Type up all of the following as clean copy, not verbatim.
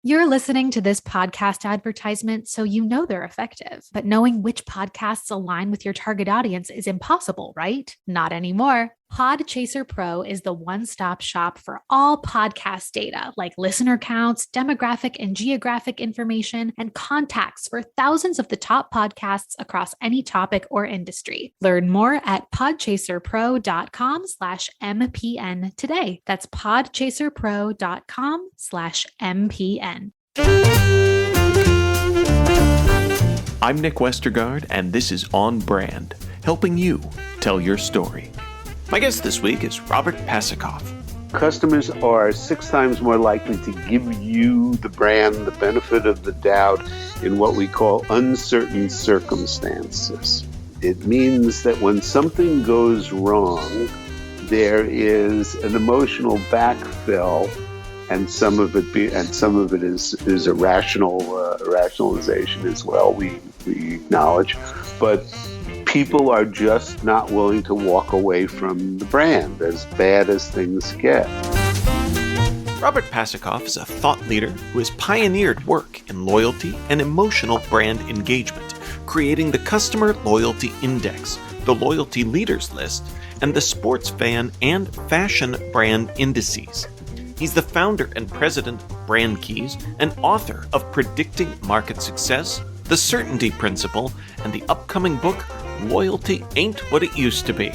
You're listening to this podcast advertisement, so you know they're effective. But knowing which podcasts align with your target audience is impossible, right? Not anymore. Podchaser Pro is the one-stop shop for all podcast data like listener counts, demographic and geographic information, and contacts for thousands of the top podcasts across any topic or industry. Learn more at podchaserpro.com/MPN today. That's podchaserpro.com/MPN. I'm Nick Westergaard, and this is On Brand, helping you tell your story. My guest this week is Robert Passikoff. Customers are 6 times more likely to give you, the brand, the benefit of the doubt in what we call uncertain circumstances. It means that when something goes wrong, there is an emotional backfill, and some of it is a rationalization as well. We acknowledge, but people are just not willing to walk away from the brand as bad as things get. Robert Passikoff is a thought leader who has pioneered work in loyalty and emotional brand engagement, creating the Customer Loyalty Index, the Loyalty Leaders List, and the Sports Fan and Fashion Brand Indices. He's the founder and president of Brand Keys and author of Predicting Market Success, The Certainty Principle, and the upcoming book, Loyalty Ain't What It Used to Be.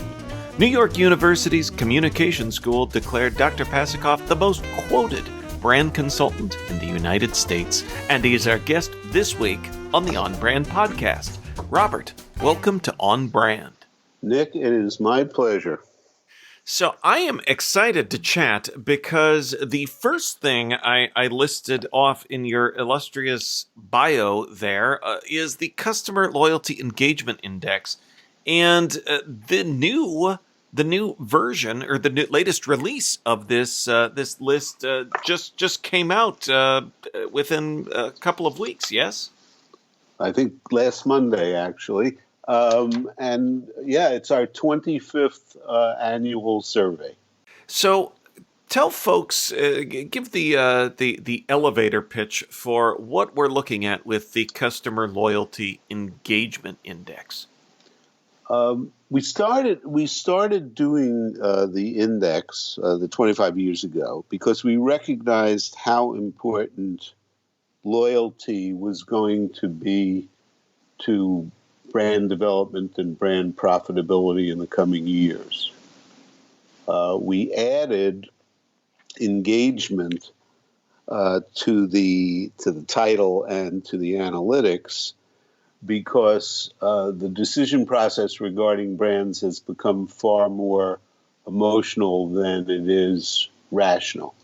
New York University's Communication School declared Dr. Passikoff the most quoted brand consultant in the United States, and he is our guest this week on the On Brand podcast. Robert, welcome to On Brand. Nick, it is my pleasure. So I am excited to chat because the first thing I listed off in your illustrious bio there is the Customer Loyalty Engagement Index, and the new version, or the latest release of this list just came out within a couple of weeks. Yes, I think last Monday actually. And yeah, it's our 25th annual survey. So tell folks, give the elevator pitch for what we're looking at with the Customer Loyalty Engagement Index. We started doing the index the 25 years ago because we recognized how important loyalty was going to be to brand development and brand profitability in the coming years. We added engagement to the title and to the analytics because the decision process regarding brands has become far more emotional than it is rational,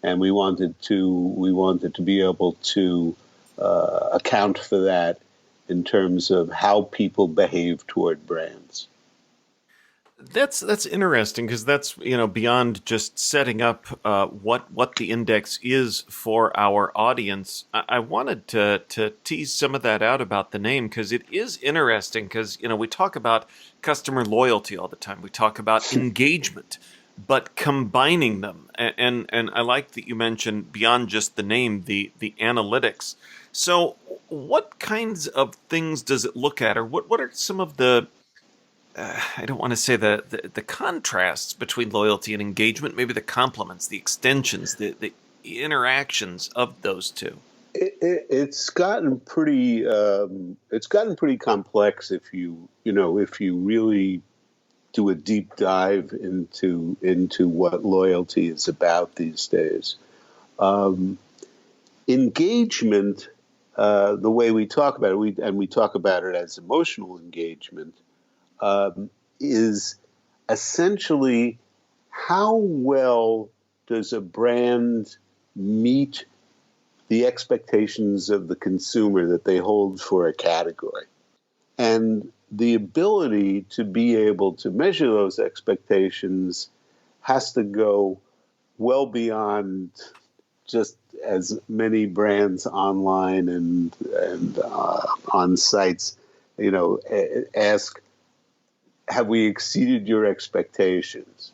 and we wanted to be able to account for that in terms of how people behave toward brands. That's interesting because that's beyond just setting up what the index is for our audience. I wanted to tease some of that out about the name because it is interesting because we talk about customer loyalty all the time. We talk about engagement, but combining them and I like that you mentioned beyond just the name, the analytics. So what kinds of things does it look at, or what are some of the, I don't want to say the contrasts between loyalty and engagement, maybe the complements, the extensions, the interactions of those two? It's gotten pretty complex if you really do a deep dive into what loyalty is about these days. Engagement, the way we talk about it, we talk about it as emotional engagement, is essentially how well does a brand meet the expectations of the consumer that they hold for a category. And the ability to be able to measure those expectations has to go well beyond just as many brands online and on sites, ask, have we exceeded your expectations?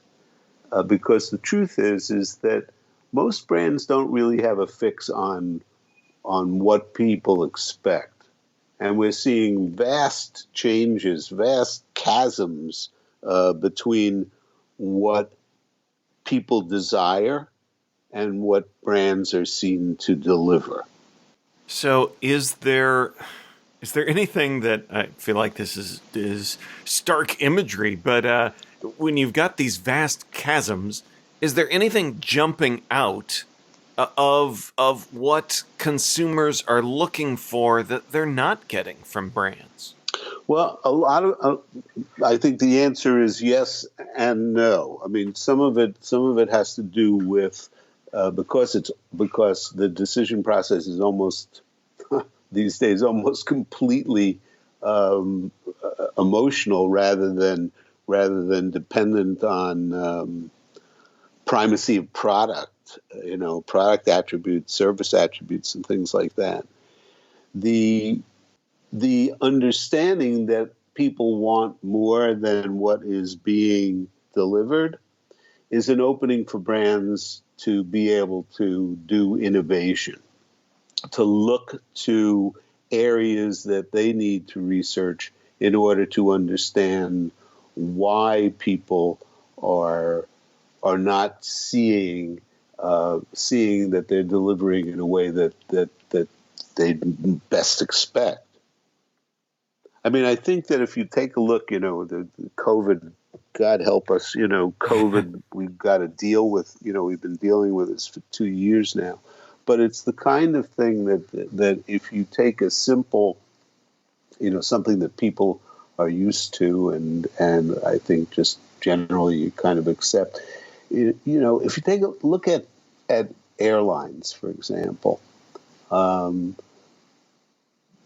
Because the truth is that most brands don't really have a fix on on what people expect. And we're seeing vast changes, vast chasms between what people desire and what brands are seen to deliver. So is there anything that, I feel like this is stark imagery, but when you've got these vast chasms, is there anything jumping out of what consumers are looking for that they're not getting from brands? Well, I think the answer is yes and no. I mean, some of it has to do with because the decision process is almost these days almost completely emotional rather than dependent on primacy of product, product attributes, service attributes, and things like that. The understanding that people want more than what is being delivered is an opening for brands to be able to do innovation, to look to areas that they need to research in order to understand why people are not seeing that they're delivering in a way that they best expect. I mean, I think that if you take a look, the COVID, God help us, COVID, we've got to deal with, we've been dealing with this for 2 years now. But it's the kind of thing that if you take a simple, something that people are used to and I think just generally you kind of accept, if you take a look at airlines, for example,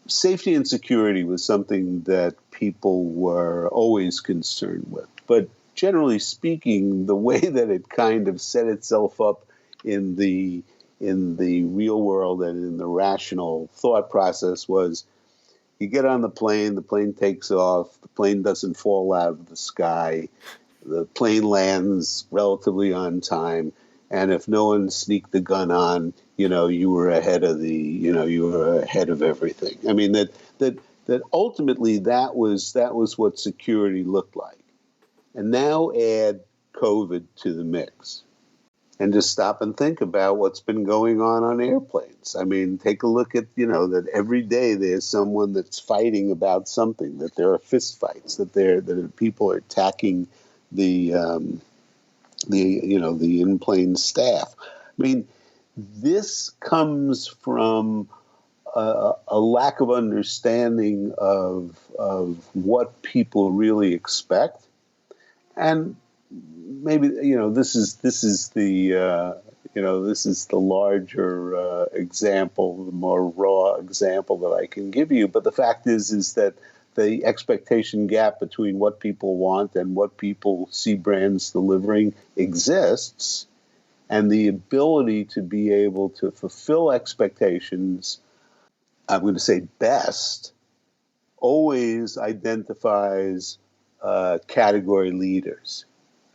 safety and security was something that people were always concerned with. But generally speaking, the way that it kind of set itself up in the real world and in the rational thought process was you get on the plane takes off, the plane doesn't fall out of the sky, the plane lands relatively on time, and if no one sneaked the gun on, you were ahead of everything. I mean, that ultimately that was what security looked like. And now add COVID to the mix. And just stop and think about what's been going on airplanes. I mean, take a look at, that every day there's someone that's fighting about something, that there are fist fights, that people are attacking the in-plane staff. I mean, this comes from a lack of understanding of what people really expect, and maybe this is the larger example, the more raw example that I can give you. But the fact is that the expectation gap between what people want and what people see brands delivering exists, and the ability to be able to fulfill expectations, I'm going to say best, always identifies category leaders.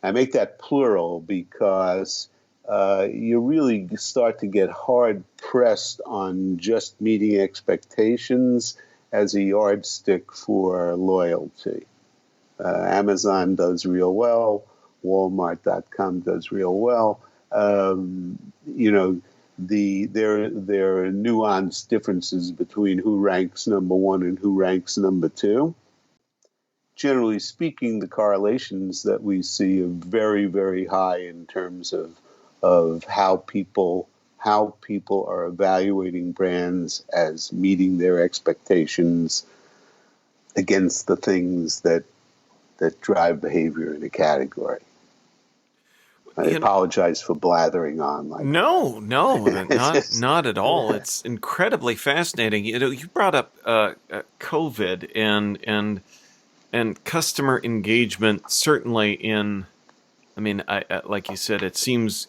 I make that plural because you really start to get hard pressed on just meeting expectations as a yardstick for loyalty. Amazon does real well. Walmart.com does real well. There are nuanced differences between who ranks number one and who ranks number two. Generally speaking, the correlations that we see are very, very high in terms of how people are evaluating brands as meeting their expectations against the things that drive behavior in a category. I apologize for blathering on. No, not at all. It's incredibly fascinating. You brought up COVID and customer engagement. Certainly, I like you said, it seems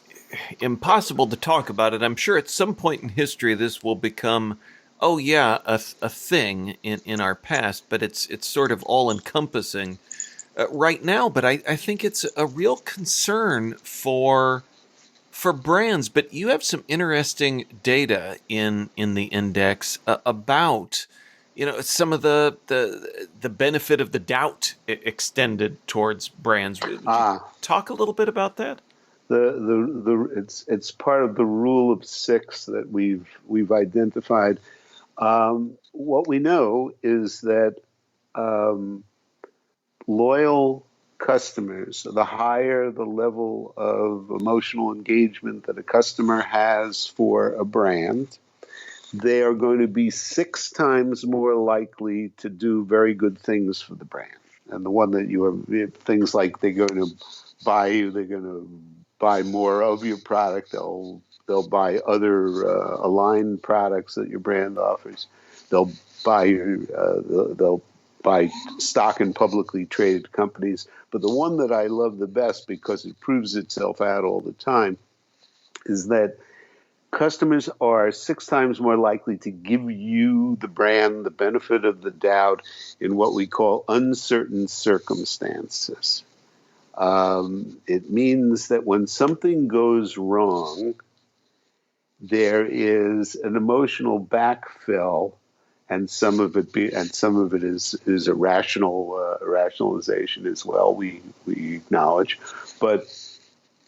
impossible to talk about it. I'm sure at some point in history this will become, a thing in our past. But it's sort of all encompassing. Right now, but I think it's a real concern for for brands, but you have some interesting data in the index about some of the benefit of the doubt extended towards brands. Would you talk a little bit about that? It's part of the rule of six that we've identified. What we know is that loyal customers, the higher the level of emotional engagement that a customer has for a brand, they are going to be 6 times more likely to do very good things for the brand. And the one that you have, things like they're going to buy you, they're going to buy more of your product, they'll buy other aligned products that your brand offers. They'll buy stock in publicly traded companies. But the one that I love the best, because it proves itself out all the time, is that customers are 6 times more likely to give you, the brand, the benefit of the doubt in what we call uncertain circumstances. It means that when something goes wrong, there is an emotional backfill, and some of it is a rationalization as well. We acknowledge, but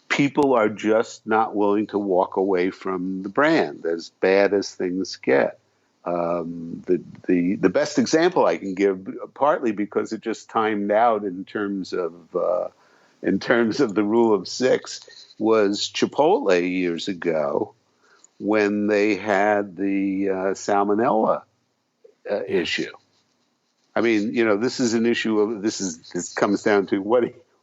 people are just not willing to walk away from the brand as bad as things get. The best example I can give, partly because it just timed out in terms of the rule of 6, was Chipotle years ago when they had the salmonella issue. I mean, this is an issue of this comes down to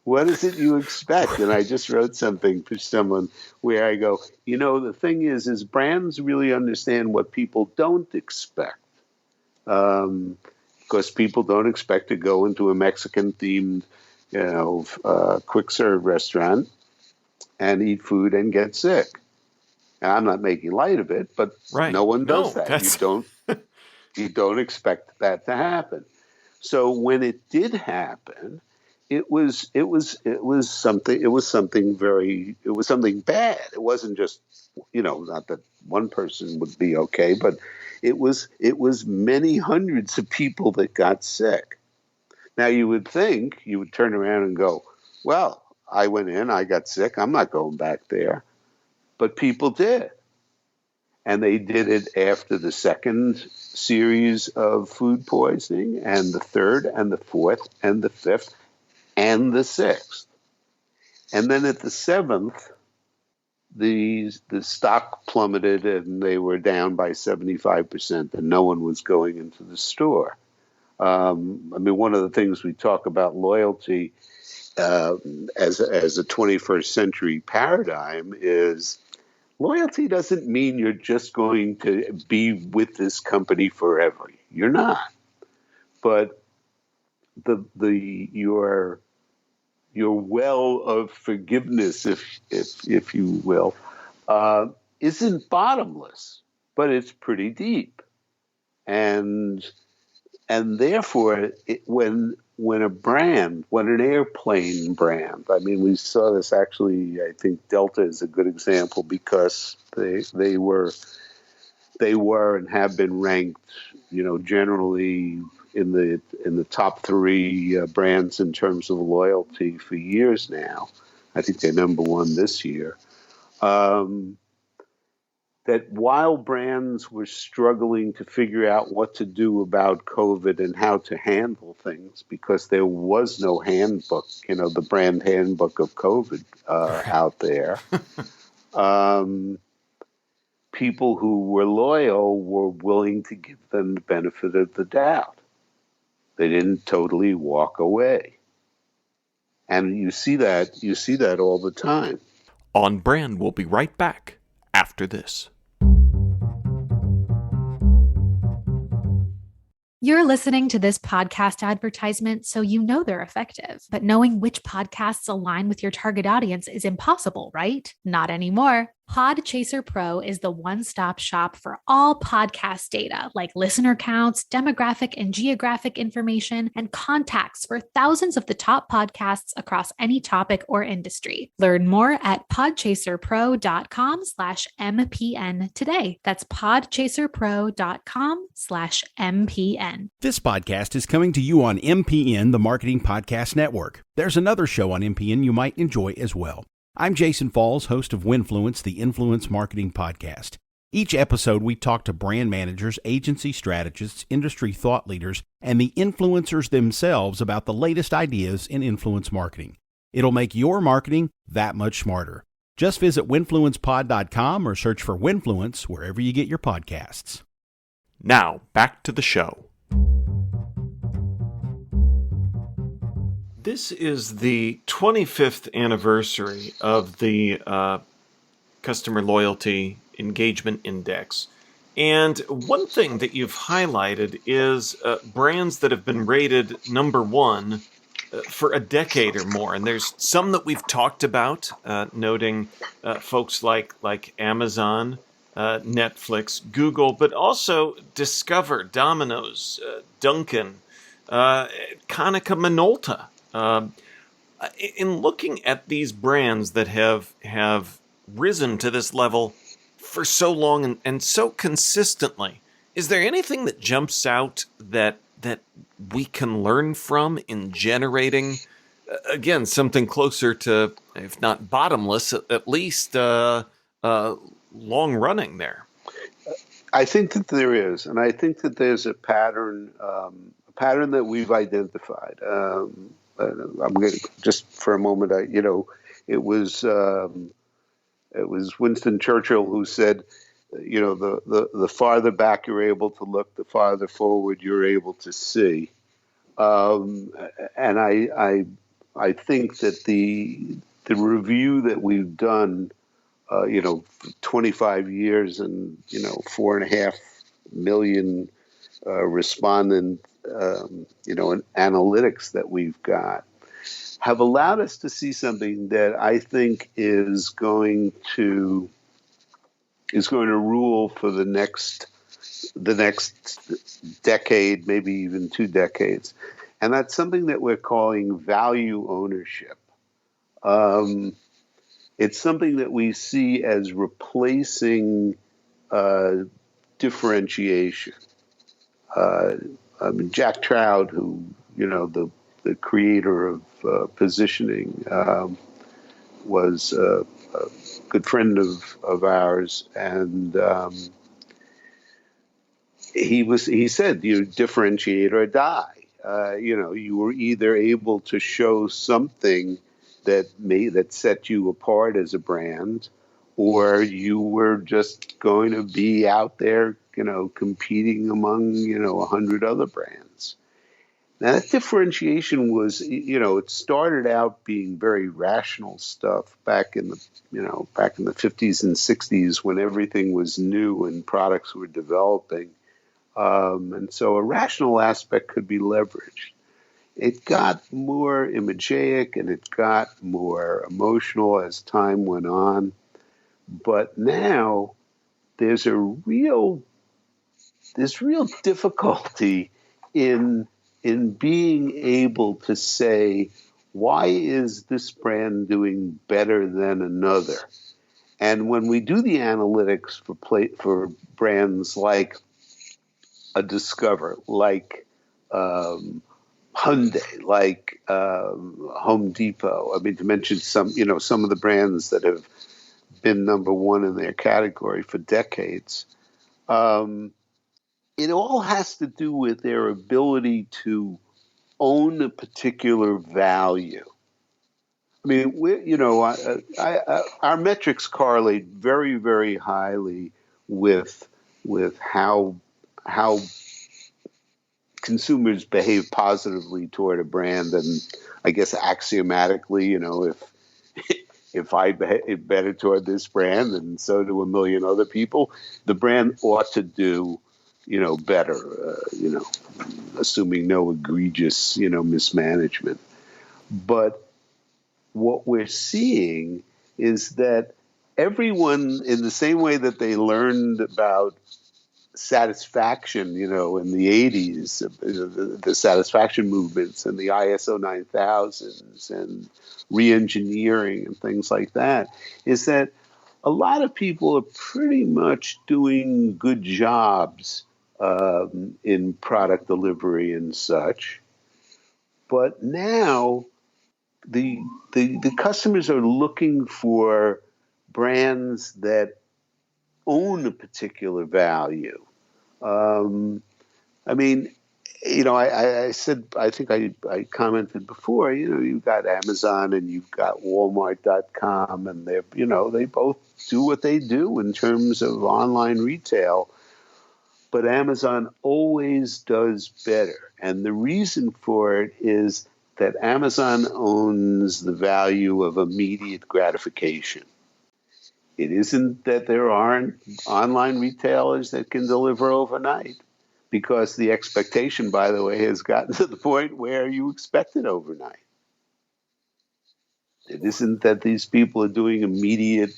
what is it you expect? And I just wrote something for someone where I go, the thing is brands really understand what people don't expect. Because people don't expect to go into a Mexican themed, quick serve restaurant and eat food and get sick. Now, I'm not making light of it, but no one does that. You don't expect that to happen. So when it did happen, it was something bad. It wasn't just, not that one person would be okay, but it was many hundreds of people that got sick. Now you would think, you would turn around and go, well, I went in, I got sick, I'm not going back there. But people did. And they did it after the second series of food poisoning, and the third, and the fourth, and the fifth, and the 6th. And then at the 7th, the stock plummeted and they were down by 75%, and no one was going into the store. One of the things we talk about loyalty as a 21st century paradigm is loyalty doesn't mean you're just going to be with this company forever. You're not. But your well of forgiveness, if you will, isn't bottomless, but it's pretty deep, and therefore, when an airplane brand, we saw this actually. I think Delta is a good example because they were and have been ranked, generally in the top 3 brands in terms of loyalty for years now. I think they're number 1 this year. That while brands were struggling to figure out what to do about COVID and how to handle things, because there was no handbook, the brand handbook of COVID out there, people who were loyal were willing to give them the benefit of the doubt. They didn't totally walk away. And you see that all the time. On Brand, we'll be right back after this. You're listening to this podcast advertisement, so you know they're effective. But knowing which podcasts align with your target audience is impossible, right? Not anymore. Podchaser Pro is the one-stop shop for all podcast data like listener counts, demographic and geographic information, and contacts for thousands of the top podcasts across any topic or industry. Learn more at podchaserpro.com/MPN today. That's podchaserpro.com/MPN. This podcast is coming to you on MPN, the Marketing Podcast Network. There's another show on MPN you might enjoy as well. I'm Jason Falls, host of Winfluence, the Influence Marketing Podcast. Each episode, we talk to brand managers, agency strategists, industry thought leaders, and the influencers themselves about the latest ideas in influence marketing. It'll make your marketing that much smarter. Just visit winfluencepod.com or search for Winfluence wherever you get your podcasts. Now, back to the show. This is the 25th anniversary of the Customer Loyalty Engagement Index. And one thing that you've highlighted is brands that have been rated number one for a decade or more. And there's some that we've talked about, noting folks like Amazon, Netflix, Google, but also Discover, Domino's, Dunkin', Konica Minolta. In looking at these brands that have risen to this level for so long and so consistently, is there anything that jumps out that we can learn from in generating, again, something closer to, if not bottomless, at least long running there? I think that there is, and I think that there's a pattern that we've identified. I'm going to just for a moment. It was Winston Churchill who said, the farther back you're able to look, the farther forward you're able to see. And I think that the review that we've done, 25 years and 4.5 million respondent, and analytics that we've got have allowed us to see something that I think is going to rule for the next decade, maybe even 2 decades. And that's something that we're calling value ownership. It's something that we see as replacing differentiation. Jack Trout, who, the creator of positioning, was a good friend of ours, and he said, you differentiate or die. You were either able to show something that set you apart as a brand, or you were just going to be out there, competing among, 100 other brands. Now, that differentiation was, it started out being very rational stuff back in the 50s and 60s when everything was new and products were developing. And so a rational aspect could be leveraged. It got more imagic and it got more emotional as time went on. But now there's real difficulty in being able to say, why is this brand doing better than another? And when we do the analytics for brands like a Discover, like Hyundai, like Home Depot, to mention some of the brands that have been number one in their category for decades, it all has to do with their ability to own a particular value. Our metrics correlate very, very highly with how consumers behave positively toward a brand, and I guess axiomatically, if I behave better toward this brand, and so do a million other people, the brand ought to do better, assuming no egregious, mismanagement. But what we're seeing is that everyone, in the same way that they learned about satisfaction, in the 80s, the satisfaction movements and the ISO 9000s and re-engineering and things like that, is that a lot of people are pretty much doing good jobs in product delivery and such. But now the customers are looking for brands that own a particular value. I mean, I said, I think I commented before, you've got Amazon and you've got Walmart.com, and they both do what they do in terms of online retail. But Amazon always does better. And the reason for it is that Amazon owns the value of immediate gratification. It isn't that there aren't online retailers that can deliver overnight, because the expectation, by the way, has gotten to the point where you expect it overnight. It isn't that these people are doing immediate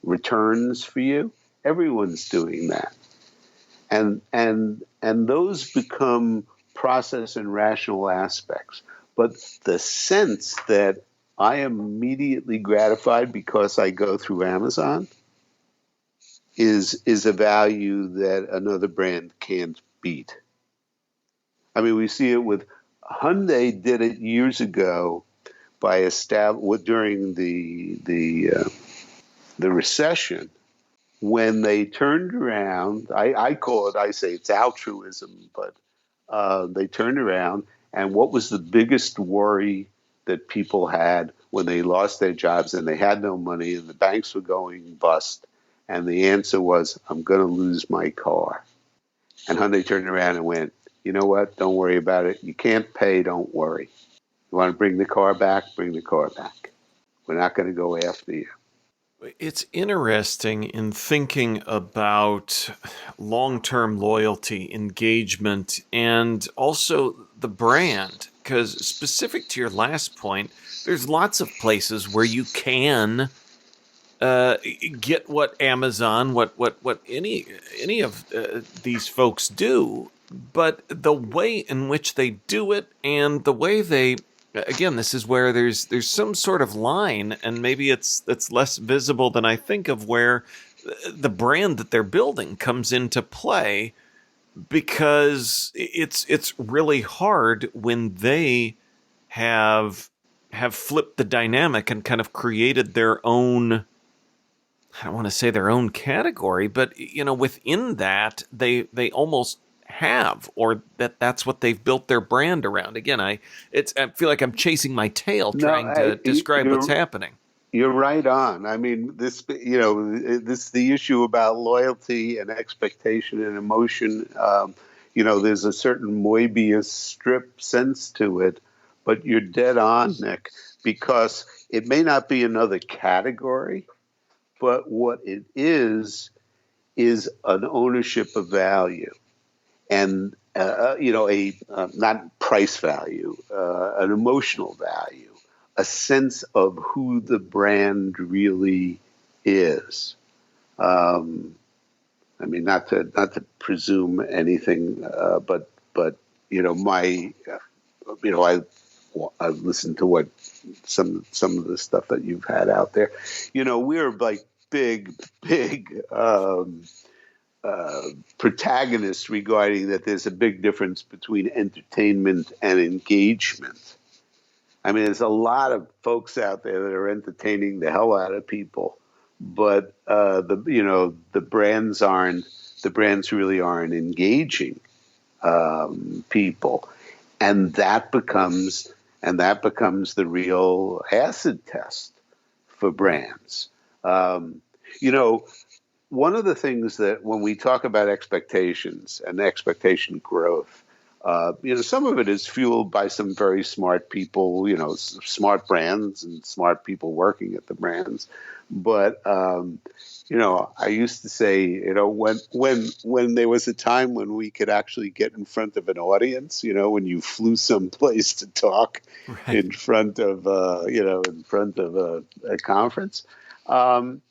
returns for you. Everyone's doing that. And those become process and rational aspects. But the sense that I am immediately gratified because I go through Amazon is a value that another brand can't beat. I mean, we see it with Hyundai. Did it years ago by during the recession, when they turned around. I say it's altruism, but they turned around, and what was the biggest worry that people had when they lost their jobs and they had no money and the banks were going bust? And the answer was, I'm going to lose my car. And Hyundai turned around and went, you know what? Don't worry about it. You can't pay. Don't worry. You want to bring the car back? Bring the car back. We're not going to go after you. It's interesting in thinking about long-term loyalty, engagement, and also the brand, because specific to your last point, there's lots of places where you can get what Amazon, what any of these folks do, but the way in which they do it and the way they, again, this is where there's some sort of line, and maybe it's less visible than I think of, where the brand that they're building comes into play, because it's really hard when they have flipped the dynamic and kind of created their own, I don't want to say their own category, but within that they almost have, or that's what they've built their brand around. Again, I feel like I'm chasing my tail trying to describe what's happening. You're right on. I mean, this the issue about loyalty and expectation and emotion. There's a certain Moebius strip sense to it, but you're dead on, Nick, because it may not be another category, but what it is an ownership of value, and not price value, an emotional value, a sense of who the brand really is. I mean, not to presume anything, but I've listened to what some of the stuff that you've had out there. We're like big protagonists regarding that there's a big difference between entertainment and engagement. I mean, there's a lot of folks out there that are entertaining the hell out of people, but the brands really aren't engaging people, and that becomes the real acid test for brands. One of the things that when we talk about expectations and expectation growth, Some of it is fueled by some very smart people, smart brands and smart people working at the brands. But I used to say, when there was a time when we could actually get in front of an audience, when you flew someplace to talk Right. in front of a conference. One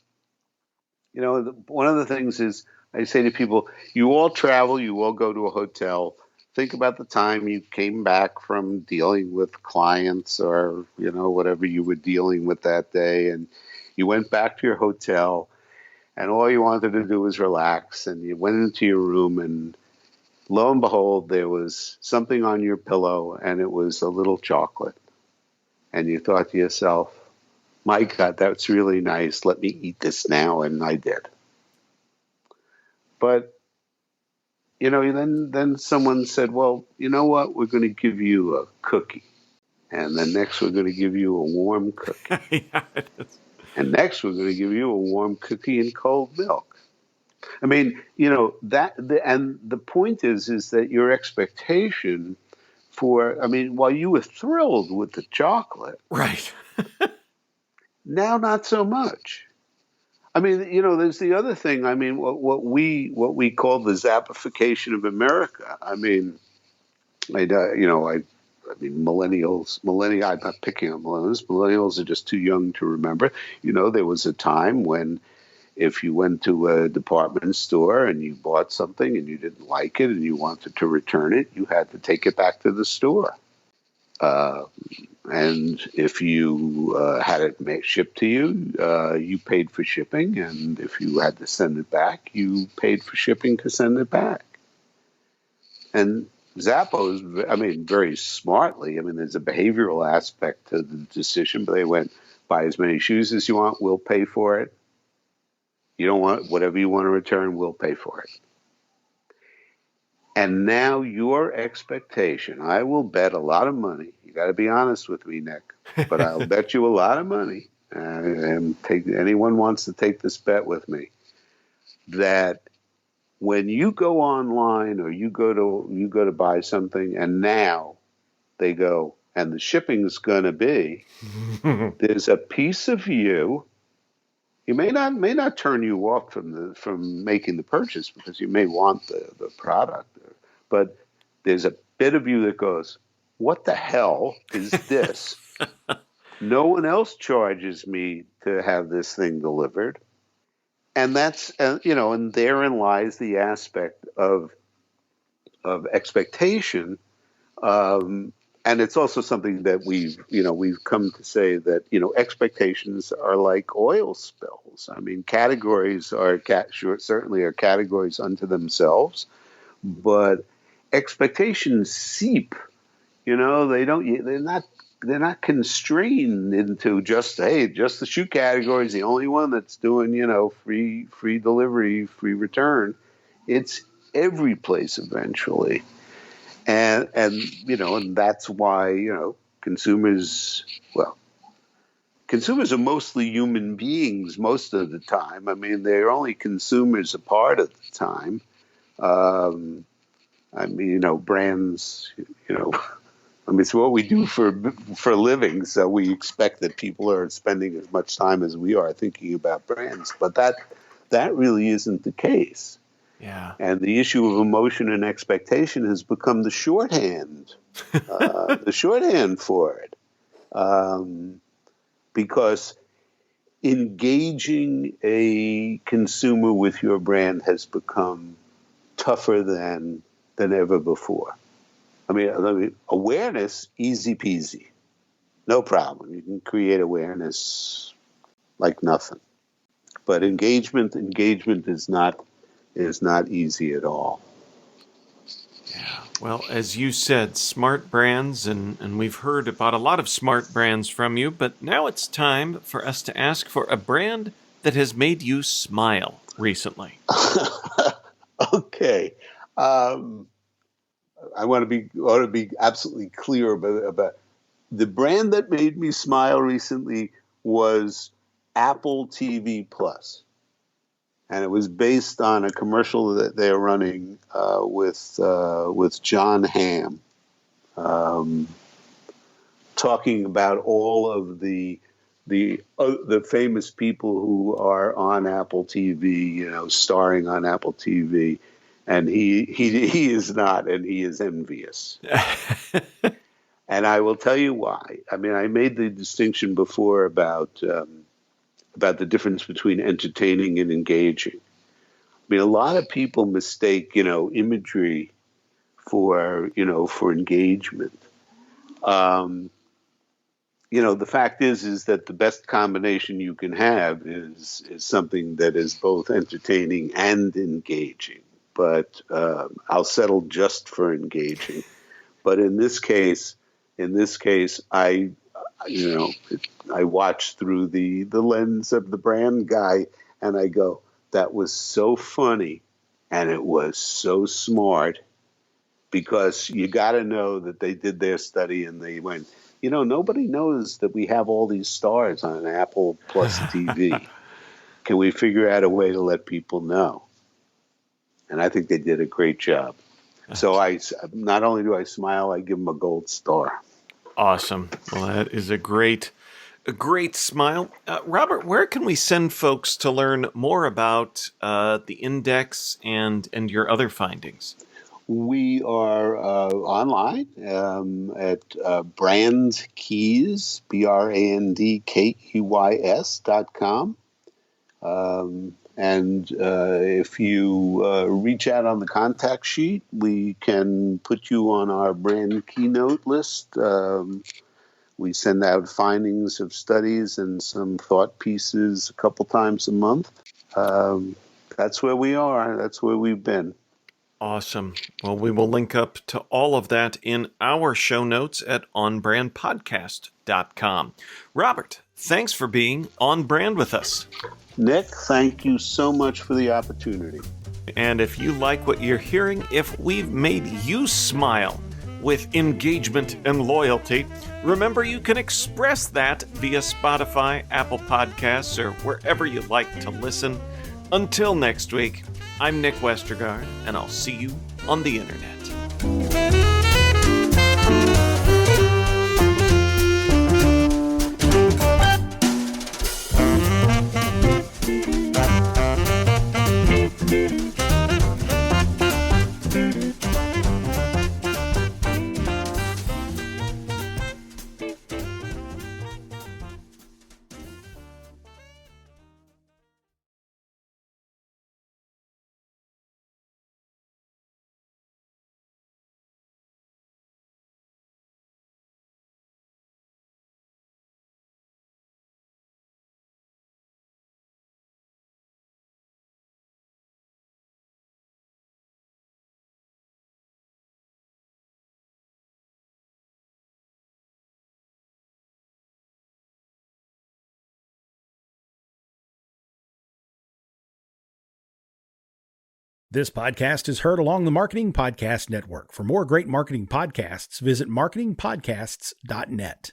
of the things is I say to people, you all travel, you all go to a hotel. Think about the time you came back from dealing with clients or, whatever you were dealing with that day. And you went back to your hotel and all you wanted to do was relax. And you went into your room and lo and behold, there was something on your pillow and it was a little chocolate. And you thought to yourself, my God, that's really nice. Let me eat this now. And I did. But then someone said, well, you know what? We're going to give you a cookie. And then next we're going to give you a warm cookie. Yeah, it is. And next we're going to give you a warm cookie and cold milk. I mean, and the point is that your expectation while you were thrilled with the chocolate, Right. now not so much. I mean, there's the other thing. I mean, what we call the Zappification of America. I mean, millennials. I'm not picking on millennials. Millennials are just too young to remember. There was a time when, if you went to a department store and you bought something and you didn't like it and you wanted to return it, you had to take it back to the store. And if you had it shipped to you, you paid for shipping. And if you had to send it back, you paid for shipping to send it back. And Zappos, very smartly, there's a behavioral aspect to the decision, but they went, buy as many shoes as you want, we'll pay for it. You don't want whatever you want to return, we'll pay for it. And now your expectation, I will bet a lot of money. You got to be honest with me, Nick, but I'll bet you a lot of money. And anyone wants to take this bet with me, that when you go online or you go to buy something, and now they go, and the shipping's going to be, there's a piece of you. It may not turn you off from making the purchase because you may want the product, but there's a bit of you that goes, what the hell is this? No one else charges me to have this thing delivered. And that's, and therein lies the aspect of expectation. And it's also something that we've come to say that, expectations are like oil spills. I mean, categories are certainly are categories unto themselves, but expectations seep. They're not constrained into just the shoe category is the only one that's doing, free delivery, free return. It's every place eventually. And that's why, consumers are mostly human beings most of the time. I mean, they're only consumers a part of the time. Brands, it's what we do for a living. So we expect that people are spending as much time as we are thinking about brands. But that really isn't the case. Yeah. And the issue of emotion and expectation has become the shorthand, for it. Because engaging a consumer with your brand has become tougher than ever before. I mean, awareness, easy peasy. No problem. You can create awareness like nothing. But engagement is not easy at all. Yeah. Well, as you said, smart brands, and we've heard about a lot of smart brands from you, but now it's time for us to ask for a brand that has made you smile recently. Okay. I want to be absolutely clear about the brand that made me smile recently was Apple TV Plus. and it was based on a commercial that they're running with John Hamm, talking about all of the famous people who are on Apple TV, starring on Apple TV, and he is not, and he is envious. And I will tell you why. I mean, I made the distinction before about the difference between entertaining and engaging. I mean, a lot of people mistake, imagery for engagement. The fact is that the best combination you can have is something that is both entertaining and engaging. But I'll settle just for engaging. But in this case, I watch through the lens of the brand guy, and I go, that was so funny, and it was so smart, because you got to know that they did their study and they went, nobody knows that we have all these stars on Apple Plus TV. Can we figure out a way to let people know? And I think they did a great job. So I not only do I smile, I give them a gold star. Awesome. Well, that is a great smile. Robert, where can we send folks to learn more about the index and your other findings? We are online at brandkeys, brandkeys.com. And if you reach out on the contact sheet, we can put you on our brand keynote list. We send out findings of studies and some thought pieces a couple times a month. That's where we are. That's where we've been. Awesome. Well, we will link up to all of that in our show notes at onbrandpodcast.com. Robert, thanks for being on brand with us. Nick, thank you so much for the opportunity. And if you like what you're hearing, if we've made you smile with engagement and loyalty, remember you can express that via Spotify, Apple Podcasts, or wherever you like to listen. Until next week, I'm Nick Westergaard, and I'll see you on the internet. This podcast is heard along the Marketing Podcast Network. For more great marketing podcasts, visit marketingpodcasts.net.